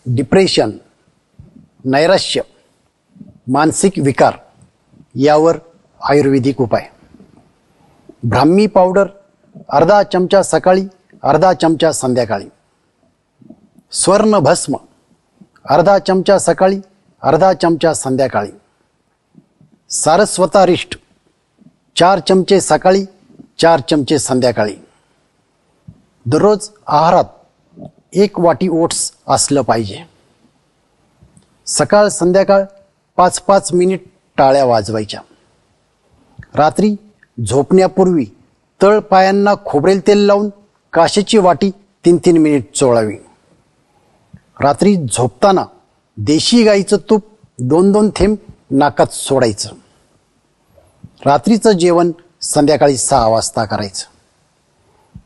Depression, नैराश्य, मानसिक विकार यावर आयुर्वेदिक उपाय. ब्राह्मी पावडर अर्धा चमचा सकाळी, अर्धा चमचा संध्याकाळी. स्वर्ण भस्म अर्धा चमचा सकाळी, अर्धा चमचा संध्याकाळी. सारस्वतारिष्ट 4 चमचे सकाळी, 4 चमचे संध्याकाळी. दररोज आहारात 1 वाटी ओट्स असलं पाहिजे. सकाळ संध्याकाळ 5-5 मिनिट टाळ्या वाजवायच्या. रात्री झोपण्यापूर्वी तळ पायांना खोबरेल तेल लावून काशेची वाटी 3-3 मिनिट चोळावी. रात्री झोपताना देशी गाईचं तूप 2-2 थेंब नाकात सोडायचं. रात्रीचं जेवण संध्याकाळी 6 वाजता करायचं.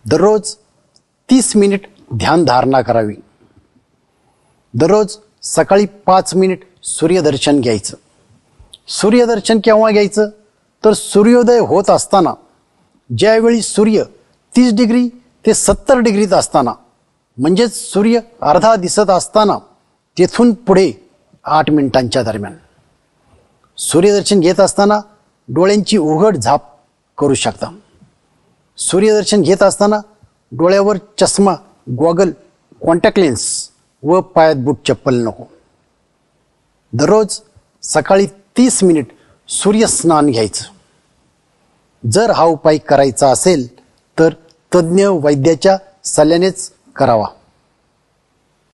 दररोज 30 मिनिट ध्यानधारणा करावी. दररोज सकाळी 5 मिनिट सूर्यदर्शन घ्यायचं. सूर्यदर्शन केव्हा घ्यायचं तर सूर्योदय होत असताना, ज्यावेळी सूर्य 30 डिग्री ते 70 डिग्रीत असताना, म्हणजेच सूर्य अर्धा दिसत असताना, तेथून पुढे 8 मिनिटांच्या दरम्यान. सूर्यदर्शन घेत असताना डोळ्यांची उघड झाप करू शकता. सूर्यदर्शन घेत असताना डोळ्यावर चष्मा, गॉगल, कॉन्टॅक्ट लेन्स व पायात बूट चप्पल नको. दररोज सकाळी 30 मिनिट सूर्यस्नान घ्यायचं. जर हा उपाय करायचा असेल तर तज्ज्ञ वैद्याच्या सल्ल्यानेच करावा.